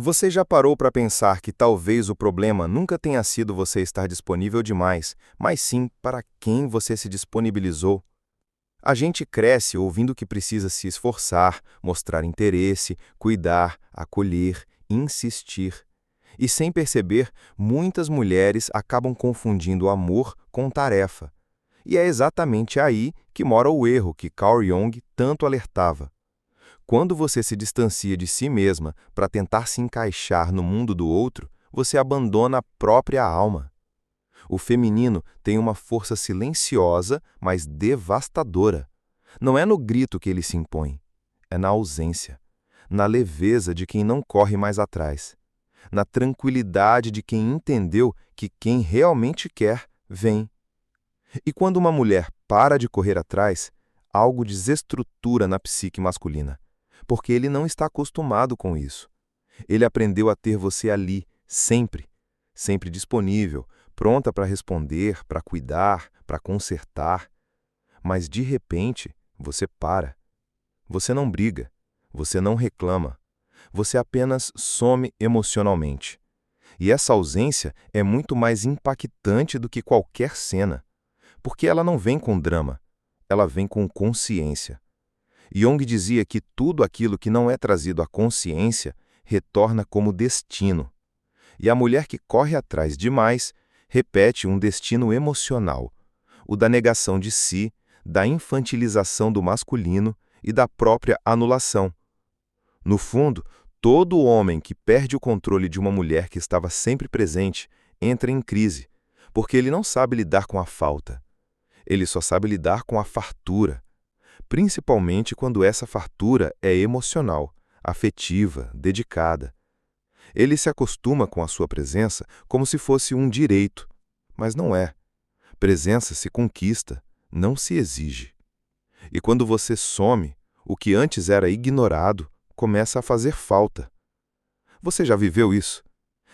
Você já parou para pensar que talvez o problema nunca tenha sido você estar disponível demais, mas sim para quem você se disponibilizou? A gente cresce ouvindo que precisa se esforçar, mostrar interesse, cuidar, acolher, insistir. E sem perceber, muitas mulheres acabam confundindo amor com tarefa. E é exatamente aí que mora o erro que Carl Jung tanto alertava. Quando você se distancia de si mesma para tentar se encaixar no mundo do outro, você abandona a própria alma. O feminino tem uma força silenciosa, mas devastadora. Não é no grito que ele se impõe, é na ausência, na leveza de quem não corre mais atrás, na tranquilidade de quem entendeu que quem realmente quer, vem. E quando uma mulher para de correr atrás, algo desestrutura na psique masculina, porque ele não está acostumado com isso. Ele aprendeu a ter você ali, sempre, sempre disponível, pronta para responder, para cuidar, para consertar. Mas de repente, você para. Você não briga, você não reclama, você apenas some emocionalmente. E essa ausência é muito mais impactante do que qualquer cena, porque ela não vem com drama, ela vem com consciência. Jung dizia que tudo aquilo que não é trazido à consciência retorna como destino. E a mulher que corre atrás demais repete um destino emocional, o da negação de si, da infantilização do masculino e da própria anulação. No fundo, todo homem que perde o controle de uma mulher que estava sempre presente entra em crise, porque ele não sabe lidar com a falta. Ele só sabe lidar com a fartura, principalmente quando essa fartura é emocional, afetiva, dedicada. Ele se acostuma com a sua presença como se fosse um direito, mas não é. Presença se conquista, não se exige. E quando você some, o que antes era ignorado começa a fazer falta. Você já viveu isso?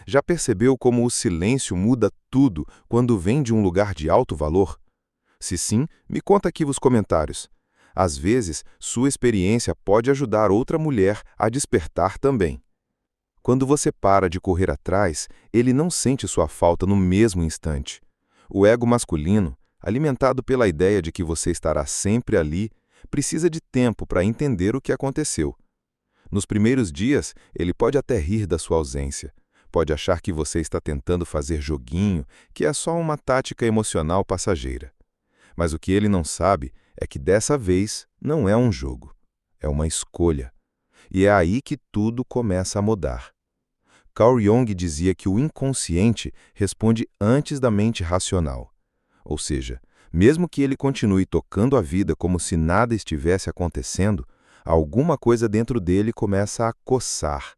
Já percebeu como o silêncio muda tudo quando vem de um lugar de alto valor? Se sim, me conta aqui nos comentários. Às vezes, sua experiência pode ajudar outra mulher a despertar também. Quando você para de correr atrás, ele não sente sua falta no mesmo instante. O ego masculino, alimentado pela ideia de que você estará sempre ali, precisa de tempo para entender o que aconteceu. Nos primeiros dias, ele pode até rir da sua ausência. Pode achar que você está tentando fazer joguinho, que é só uma tática emocional passageira. Mas o que ele não sabe é que dessa vez não é um jogo, é uma escolha. E é aí que tudo começa a mudar. Carl Jung dizia que o inconsciente responde antes da mente racional. Ou seja, mesmo que ele continue tocando a vida como se nada estivesse acontecendo, alguma coisa dentro dele começa a coçar.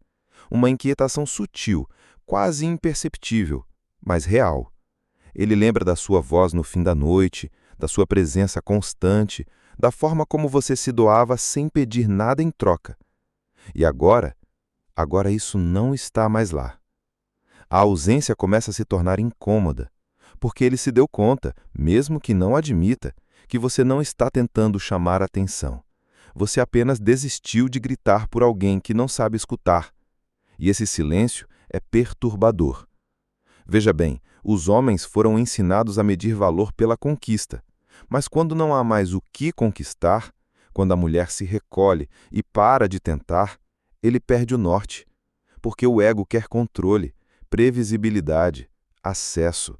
Uma inquietação sutil, quase imperceptível, mas real. Ele lembra da sua voz no fim da noite, da sua presença constante, da forma como você se doava sem pedir nada em troca. E agora isso não está mais lá. A ausência começa a se tornar incômoda, porque ele se deu conta, mesmo que não admita, que você não está tentando chamar atenção. Você apenas desistiu de gritar por alguém que não sabe escutar. E esse silêncio é perturbador. Veja bem, os homens foram ensinados a medir valor pela conquista. Mas quando não há mais o que conquistar, quando a mulher se recolhe e para de tentar, ele perde o norte, porque o ego quer controle, previsibilidade, acesso.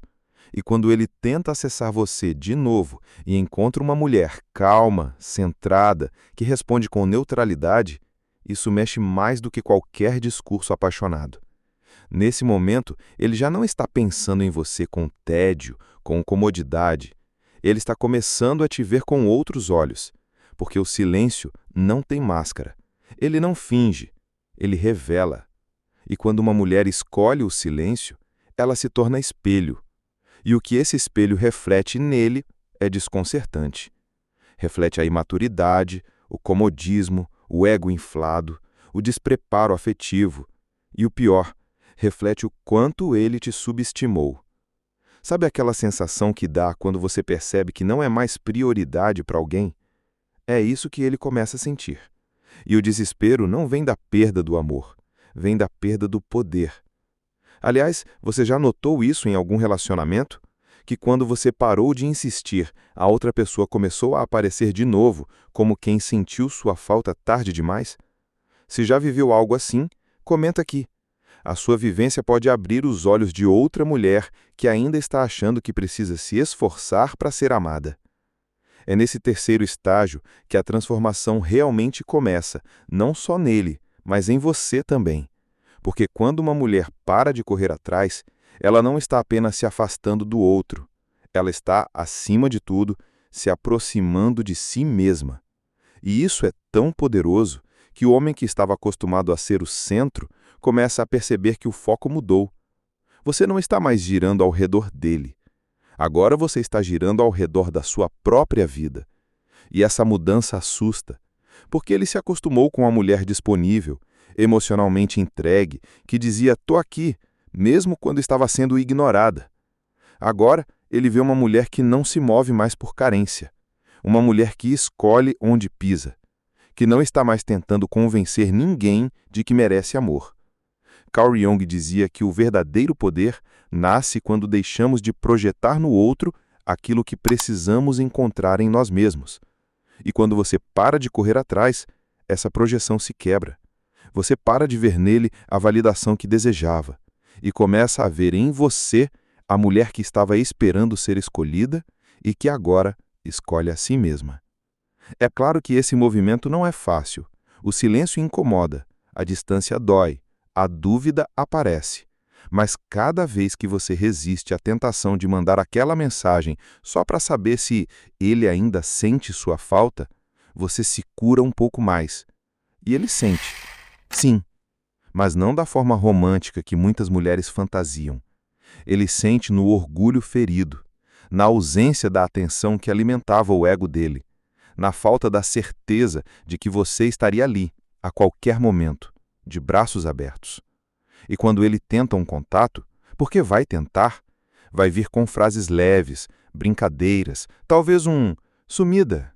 E quando ele tenta acessar você de novo e encontra uma mulher calma, centrada, que responde com neutralidade, isso mexe mais do que qualquer discurso apaixonado. Nesse momento, ele já não está pensando em você com tédio, com comodidade. Ele está começando a te ver com outros olhos, porque o silêncio não tem máscara. Ele não finge, ele revela. E quando uma mulher escolhe o silêncio, ela se torna espelho. E o que esse espelho reflete nele é desconcertante. Reflete a imaturidade, o comodismo, o ego inflado, o despreparo afetivo. E o pior, reflete o quanto ele te subestimou. Sabe aquela sensação que dá quando você percebe que não é mais prioridade para alguém? É isso que ele começa a sentir. E o desespero não vem da perda do amor, vem da perda do poder. Aliás, você já notou isso em algum relacionamento? Que quando você parou de insistir, a outra pessoa começou a aparecer de novo, como quem sentiu sua falta tarde demais? Se já viveu algo assim, comenta aqui. A sua vivência pode abrir os olhos de outra mulher que ainda está achando que precisa se esforçar para ser amada. É nesse terceiro estágio que a transformação realmente começa, não só nele, mas em você também. Porque quando uma mulher para de correr atrás, ela não está apenas se afastando do outro. Ela está, acima de tudo, se aproximando de si mesma. E isso é tão poderoso que o homem que estava acostumado a ser o centro começa a perceber que o foco mudou. Você não está mais girando ao redor dele. Agora você está girando ao redor da sua própria vida. E essa mudança assusta, porque ele se acostumou com a mulher disponível, emocionalmente entregue, que dizia "tô aqui", mesmo quando estava sendo ignorada. Agora, ele vê uma mulher que não se move mais por carência, uma mulher que escolhe onde pisa, que não está mais tentando convencer ninguém de que merece amor. Carl Jung dizia que o verdadeiro poder nasce quando deixamos de projetar no outro aquilo que precisamos encontrar em nós mesmos. E quando você para de correr atrás, essa projeção se quebra. Você para de ver nele a validação que desejava e começa a ver em você a mulher que estava esperando ser escolhida e que agora escolhe a si mesma. É claro que esse movimento não é fácil. O silêncio incomoda, a distância dói, a dúvida aparece. Mas cada vez que você resiste à tentação de mandar aquela mensagem só para saber se ele ainda sente sua falta, você se cura um pouco mais. E ele sente. Sim, mas não da forma romântica que muitas mulheres fantasiam. Ele sente no orgulho ferido, na ausência da atenção que alimentava o ego dele, na falta da certeza de que você estaria ali, a qualquer momento, de braços abertos. E quando ele tenta um contato, porque vai tentar, vai vir com frases leves, brincadeiras, talvez um "sumida",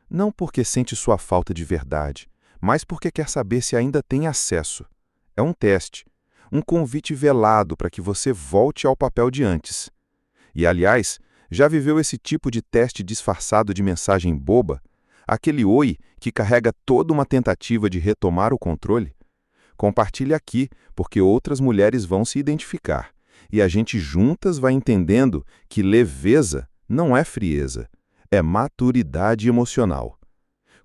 não porque sente sua falta de verdade, mas porque quer saber se ainda tem acesso. É um teste, um convite velado para que você volte ao papel de antes. E, aliás, já viveu esse tipo de teste disfarçado de mensagem boba? Aquele oi que carrega toda uma tentativa de retomar o controle? Compartilhe aqui, porque outras mulheres vão se identificar. E a gente juntas vai entendendo que leveza não é frieza, é maturidade emocional.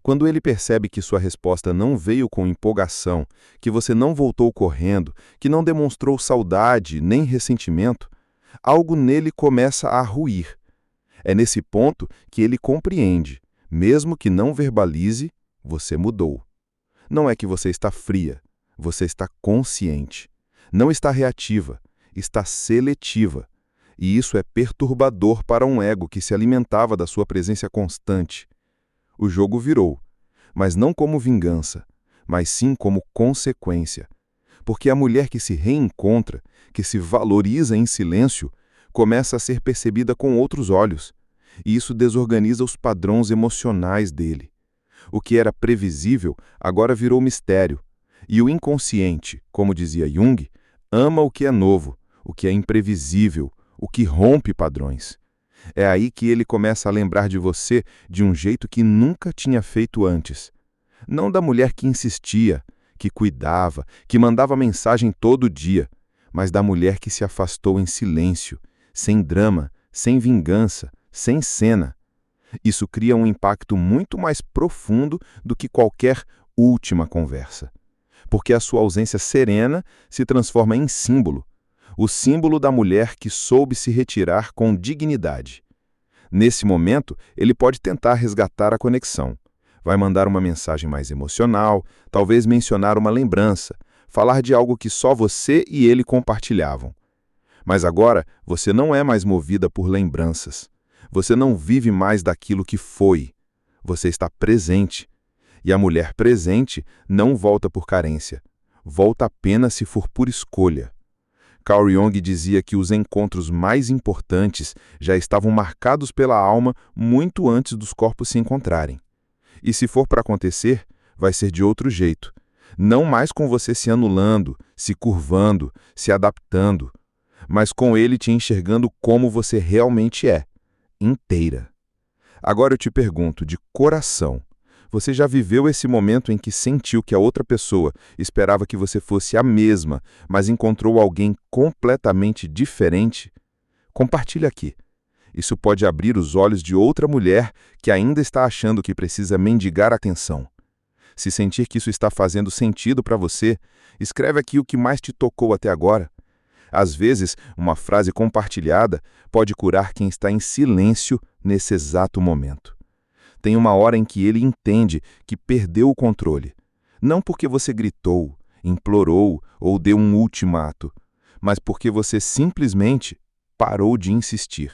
Quando ele percebe que sua resposta não veio com empolgação, que você não voltou correndo, que não demonstrou saudade nem ressentimento, algo nele começa a ruir. É nesse ponto que ele compreende, mesmo que não verbalize, você mudou. Não é que você está fria, você está consciente. Não está reativa, está seletiva. E isso é perturbador para um ego que se alimentava da sua presença constante. O jogo virou, mas não como vingança, mas sim como consequência. Porque a mulher que se reencontra, que se valoriza em silêncio, começa a ser percebida com outros olhos, e isso desorganiza os padrões emocionais dele. O que era previsível agora virou mistério, e o inconsciente, como dizia Jung, ama o que é novo, o que é imprevisível, o que rompe padrões. É aí que ele começa a lembrar de você de um jeito que nunca tinha feito antes. Não da mulher que insistia, que cuidava, que mandava mensagem todo dia, mas da mulher que se afastou em silêncio, sem drama, sem vingança, sem cena. Isso cria um impacto muito mais profundo do que qualquer última conversa. Porque a sua ausência serena se transforma em símbolo, o símbolo da mulher que soube se retirar com dignidade. Nesse momento, ele pode tentar resgatar a conexão. Vai mandar uma mensagem mais emocional, talvez mencionar uma lembrança, falar de algo que só você e ele compartilhavam. Mas agora, você não é mais movida por lembranças. Você não vive mais daquilo que foi. Você está presente. E a mulher presente não volta por carência. Volta apenas se for por escolha. Carl Jung dizia que os encontros mais importantes já estavam marcados pela alma muito antes dos corpos se encontrarem. E se for para acontecer, vai ser de outro jeito. Não mais com você se anulando, se curvando, se adaptando, mas com ele te enxergando como você realmente é, inteira. Agora eu te pergunto, de coração, você já viveu esse momento em que sentiu que a outra pessoa esperava que você fosse a mesma, mas encontrou alguém completamente diferente? Compartilhe aqui. Isso pode abrir os olhos de outra mulher que ainda está achando que precisa mendigar atenção. Se sentir que isso está fazendo sentido para você, escreve aqui o que mais te tocou até agora. Às vezes, uma frase compartilhada pode curar quem está em silêncio nesse exato momento. Tem uma hora em que ele entende que perdeu o controle. Não porque você gritou, implorou ou deu um ultimato, mas porque você simplesmente parou de insistir.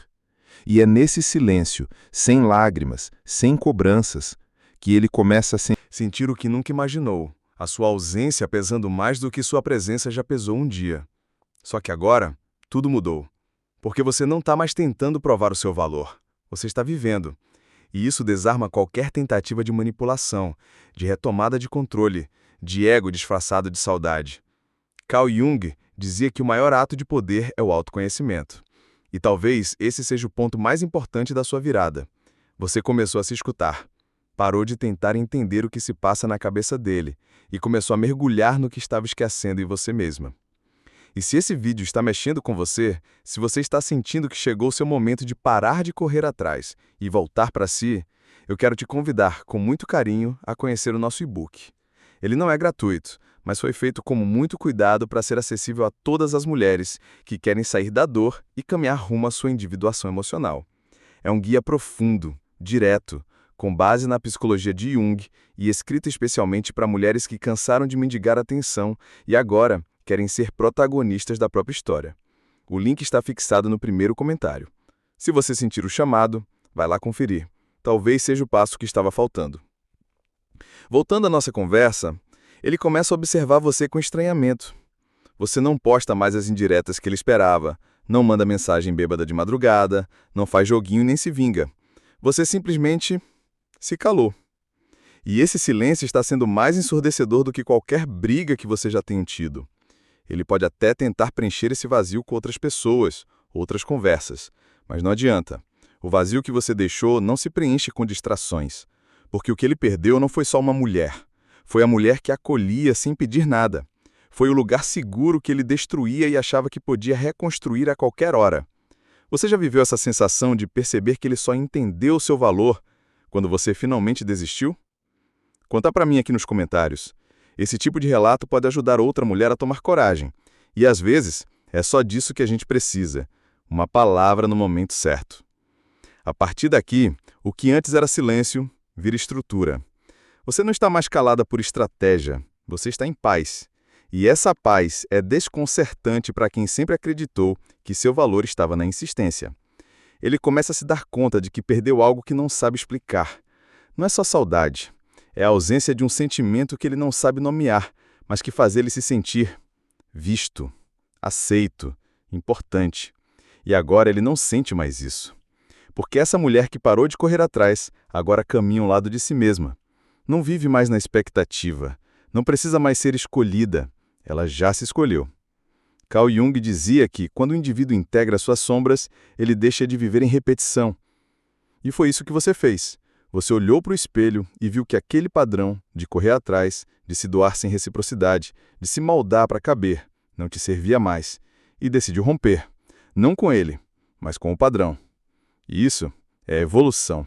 E é nesse silêncio, sem lágrimas, sem cobranças, que ele começa a Sentir o que nunca imaginou, a sua ausência pesando mais do que sua presença já pesou um dia. Só que agora, tudo mudou. Porque você não está mais tentando provar o seu valor. Você está vivendo. E isso desarma qualquer tentativa de manipulação, de retomada de controle, de ego disfarçado de saudade. Carl Jung dizia que o maior ato de poder é o autoconhecimento. E talvez esse seja o ponto mais importante da sua virada. Você começou a se escutar. Parou de tentar entender o que se passa na cabeça dele e começou a mergulhar no que estava esquecendo em você mesma. E se esse vídeo está mexendo com você, se você está sentindo que chegou o seu momento de parar de correr atrás e voltar para si, eu quero te convidar, com muito carinho, a conhecer o nosso e-book. Ele não é gratuito, mas foi feito com muito cuidado para ser acessível a todas as mulheres que querem sair da dor e caminhar rumo à sua individuação emocional. É um guia profundo, direto, com base na psicologia de Jung e escrito especialmente para mulheres que cansaram de mendigar atenção e agora querem ser protagonistas da própria história. O link está fixado no primeiro comentário. Se você sentir o chamado, vai lá conferir. Talvez seja o passo que estava faltando. Voltando à nossa conversa, ele começa a observar você com estranhamento. Você não posta mais as indiretas que ele esperava, não manda mensagem bêbada de madrugada, não faz joguinho nem se vinga. Você simplesmente se calou. E esse silêncio está sendo mais ensurdecedor do que qualquer briga que você já tenha tido. Ele pode até tentar preencher esse vazio com outras pessoas, outras conversas, mas não adianta. O vazio que você deixou não se preenche com distrações, porque o que ele perdeu não foi só uma mulher. Foi a mulher que acolhia sem pedir nada. Foi o lugar seguro que ele destruía e achava que podia reconstruir a qualquer hora. Você já viveu essa sensação de perceber que ele só entendeu o seu valor quando você finalmente desistiu? Conta para mim aqui nos comentários. Esse tipo de relato pode ajudar outra mulher a tomar coragem. E às vezes, é só disso que a gente precisa. Uma palavra no momento certo. A partir daqui, o que antes era silêncio, vira estrutura. Você não está mais calada por estratégia. Você está em paz. E essa paz é desconcertante para quem sempre acreditou que seu valor estava na insistência. Ele começa a se dar conta de que perdeu algo que não sabe explicar. Não é só saudade. É a ausência de um sentimento que ele não sabe nomear, mas que faz ele se sentir visto, aceito, importante. E agora ele não sente mais isso. Porque essa mulher que parou de correr atrás, agora caminha ao lado de si mesma. Não vive mais na expectativa. Não precisa mais ser escolhida. Ela já se escolheu. Carl Jung dizia que, quando o indivíduo integra suas sombras, ele deixa de viver em repetição. E foi isso que você fez. Você olhou para o espelho e viu que aquele padrão de correr atrás, de se doar sem reciprocidade, de se moldar para caber, não te servia mais, e decidiu romper, não com ele, mas com o padrão. E isso é evolução.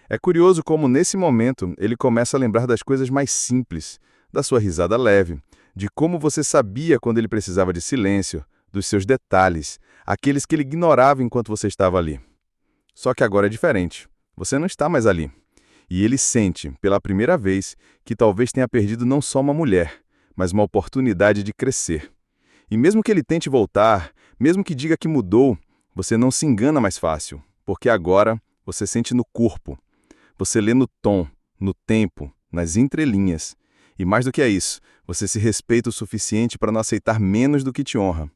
É curioso como, nesse momento, ele começa a lembrar das coisas mais simples, da sua risada leve, de como você sabia quando ele precisava de silêncio, dos seus detalhes, aqueles que ele ignorava enquanto você estava ali. Só que agora é diferente. Você não está mais ali. E ele sente, pela primeira vez, que talvez tenha perdido não só uma mulher, mas uma oportunidade de crescer. E mesmo que ele tente voltar, mesmo que diga que mudou, você não se engana mais fácil, porque agora você sente no corpo. Você lê no tom, no tempo, nas entrelinhas. E mais do que isso, você se respeita o suficiente para não aceitar menos do que te honra.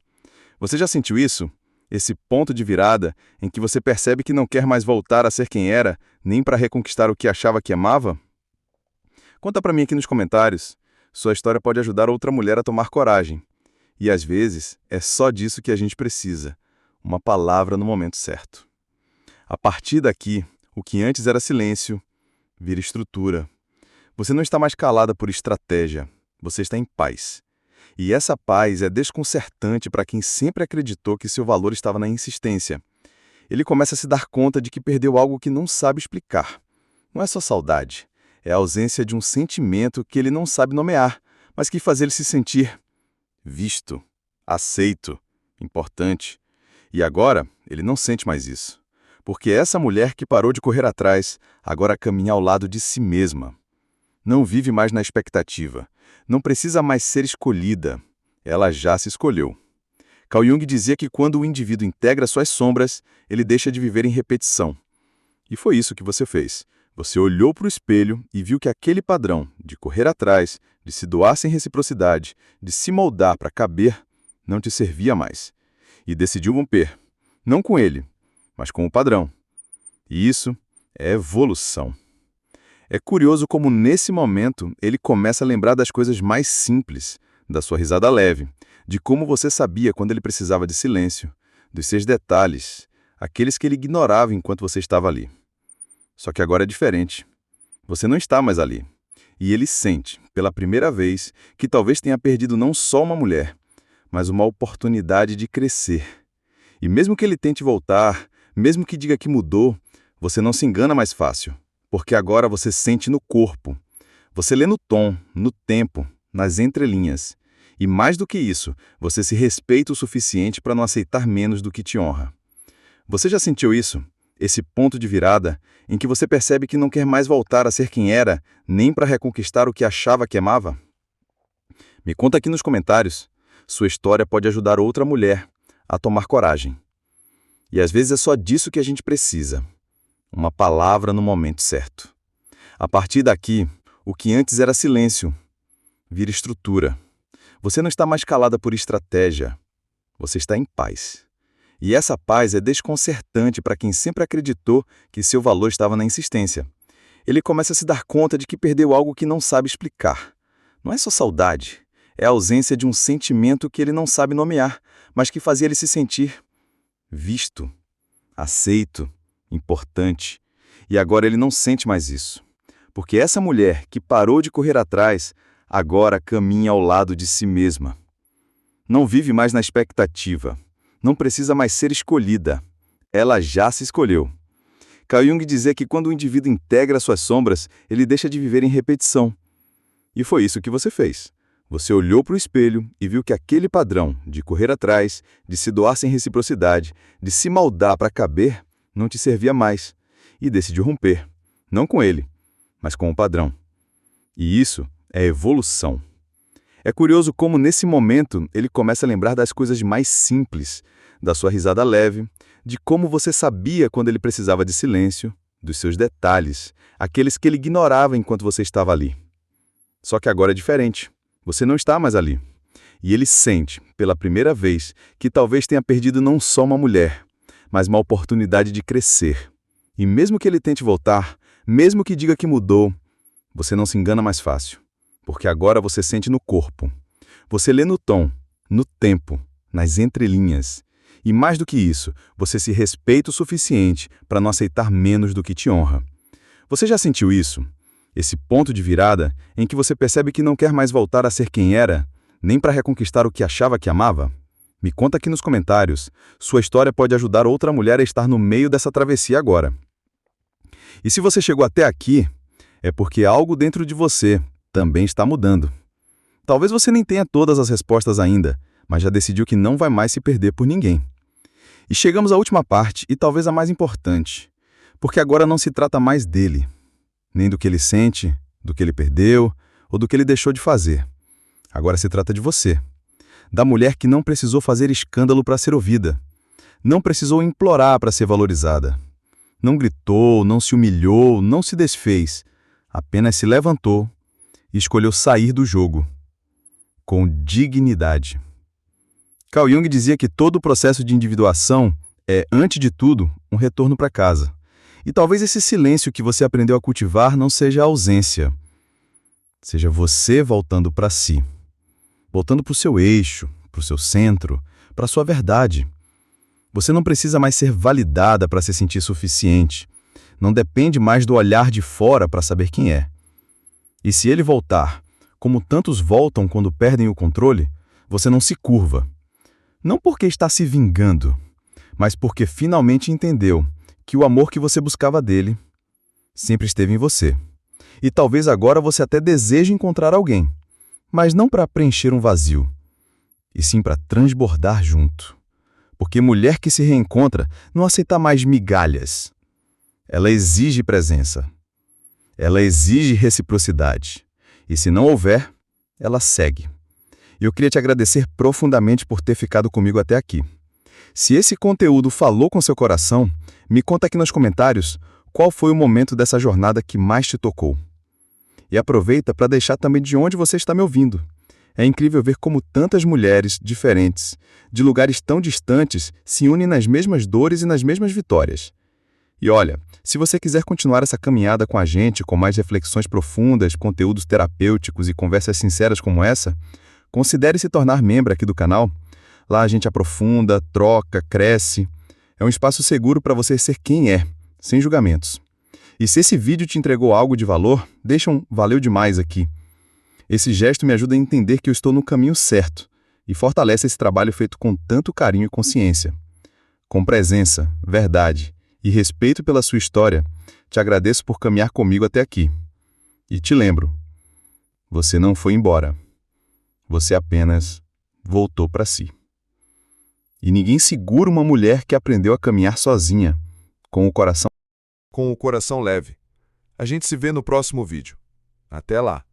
Você já sentiu isso? Esse ponto de virada em que você percebe que não quer mais voltar a ser quem era, nem para reconquistar o que achava que amava? Conta para mim aqui nos comentários. Sua história pode ajudar outra mulher a tomar coragem. E às vezes é só disso que a gente precisa: uma palavra no momento certo. A partir daqui, o que antes era silêncio vira estrutura. Você não está mais calada por estratégia, você está em paz. E essa paz é desconcertante para quem sempre acreditou que seu valor estava na insistência. Ele começa a se dar conta de que perdeu algo que não sabe explicar. Não é só saudade, é a ausência de um sentimento que ele não sabe nomear, mas que faz ele se sentir visto, aceito, importante. E agora, ele não sente mais isso. Porque essa mulher que parou de correr atrás, agora caminha ao lado de si mesma. Não vive mais na expectativa. Não precisa mais ser escolhida. Ela já se escolheu. Carl Jung dizia que quando o indivíduo integra suas sombras, ele deixa de viver em repetição. E foi isso que você fez. Você olhou para o espelho e viu que aquele padrão de correr atrás, de se doar sem reciprocidade, de se moldar para caber, não te servia mais. E decidiu romper. Não com ele, mas com o padrão. E isso é evolução. É curioso como, nesse momento, ele começa a lembrar das coisas mais simples, da sua risada leve, de como você sabia quando ele precisava de silêncio, dos seus detalhes, aqueles que ele ignorava enquanto você estava ali. Só que agora é diferente. Você não está mais ali. E ele sente, pela primeira vez, que talvez tenha perdido não só uma mulher, mas uma oportunidade de crescer. E mesmo que ele tente voltar, mesmo que diga que mudou, você não se engana mais fácil. Porque agora você sente no corpo. Você lê no tom, no tempo, nas entrelinhas. E mais do que isso, você se respeita o suficiente para não aceitar menos do que te honra. Você já sentiu isso? Esse ponto de virada em que você percebe que não quer mais voltar a ser quem era, nem para reconquistar o que achava que amava? Me conta aqui nos comentários. Sua história pode ajudar outra mulher a tomar coragem. E às vezes é só disso que a gente precisa. Uma palavra no momento certo. A partir daqui, o que antes era silêncio vira estrutura. Você não está mais calada por estratégia. Você está em paz. E essa paz é desconcertante para quem sempre acreditou que seu valor estava na insistência. Ele começa a se dar conta de que perdeu algo que não sabe explicar. Não é só saudade, é a ausência de um sentimento que ele não sabe nomear, mas que fazia ele se sentir visto, aceito, importante. E agora ele não sente mais isso. Porque essa mulher que parou de correr atrás, agora caminha ao lado de si mesma. Não vive mais na expectativa. Não precisa mais ser escolhida. Ela já se escolheu. Carl Jung dizia que quando o indivíduo integra suas sombras, ele deixa de viver em repetição. E foi isso que você fez. Você olhou para o espelho e viu que aquele padrão de correr atrás, de se doar sem reciprocidade, de se moldar para caber, não te servia mais. E decidiu romper. Não com ele, mas com o padrão. E isso é evolução. É curioso como, nesse momento, ele começa a lembrar das coisas mais simples, da sua risada leve, de como você sabia quando ele precisava de silêncio, dos seus detalhes, aqueles que ele ignorava enquanto você estava ali. Só que agora é diferente. Você não está mais ali. E ele sente, pela primeira vez, que talvez tenha perdido não só uma mulher, mas uma oportunidade de crescer. E mesmo que ele tente voltar, mesmo que diga que mudou, você não se engana mais fácil. Porque agora você sente no corpo. Você lê no tom, no tempo, nas entrelinhas. E mais do que isso, você se respeita o suficiente para não aceitar menos do que te honra. Você já sentiu isso? Esse ponto de virada em que você percebe que não quer mais voltar a ser quem era, nem para reconquistar o que achava que amava? Me conta aqui nos comentários. Sua história pode ajudar outra mulher a estar no meio dessa travessia agora. E se você chegou até aqui, é porque algo dentro de você também está mudando. Talvez você nem tenha todas as respostas ainda, mas já decidiu que não vai mais se perder por ninguém. E chegamos à última parte, e talvez a mais importante, porque agora não se trata mais dele, nem do que ele sente, do que ele perdeu, ou do que ele deixou de fazer. Agora se trata de você, da mulher que não precisou fazer escândalo para ser ouvida, não precisou implorar para ser valorizada. Não gritou, não se humilhou, não se desfez, apenas se levantou e escolheu sair do jogo, com dignidade. Carl Jung dizia que todo o processo de individuação é, antes de tudo, um retorno para casa. E talvez esse silêncio que você aprendeu a cultivar não seja a ausência, Seja você voltando para si, voltando para o seu eixo, para o seu centro, para a sua verdade. Você não precisa mais ser validada para se sentir suficiente. Não depende mais do olhar de fora para saber quem é. E se ele voltar, como tantos voltam quando perdem o controle, você não se curva. Não porque está se vingando, mas porque finalmente entendeu que o amor que você buscava dele sempre esteve em você. E talvez agora você até deseje encontrar alguém, mas não para preencher um vazio, e sim para transbordar junto. Porque mulher que se reencontra não aceita mais migalhas. Ela exige presença. Ela exige reciprocidade. E se não houver, ela segue. E eu queria te agradecer profundamente por ter ficado comigo até aqui. Se esse conteúdo falou com seu coração, me conta aqui nos comentários qual foi o momento dessa jornada que mais te tocou. E aproveita para deixar também de onde você está me ouvindo. É incrível ver como tantas mulheres diferentes, de lugares tão distantes, se unem nas mesmas dores e nas mesmas vitórias. E olha, se você quiser continuar essa caminhada com a gente, com mais reflexões profundas, conteúdos terapêuticos e conversas sinceras como essa, considere se tornar membro aqui do canal. Lá a gente aprofunda, troca, cresce. É um espaço seguro para você ser quem é, sem julgamentos. E se esse vídeo te entregou algo de valor, deixa um valeu demais aqui. Esse gesto me ajuda a entender que eu estou no caminho certo e fortalece esse trabalho feito com tanto carinho e consciência. Com presença, verdade e respeito pela sua história, te agradeço por caminhar comigo até aqui. E te lembro, você não foi embora. Você apenas voltou para si. E ninguém segura uma mulher que aprendeu a caminhar sozinha, com o coração leve. A gente se vê no próximo vídeo. Até lá!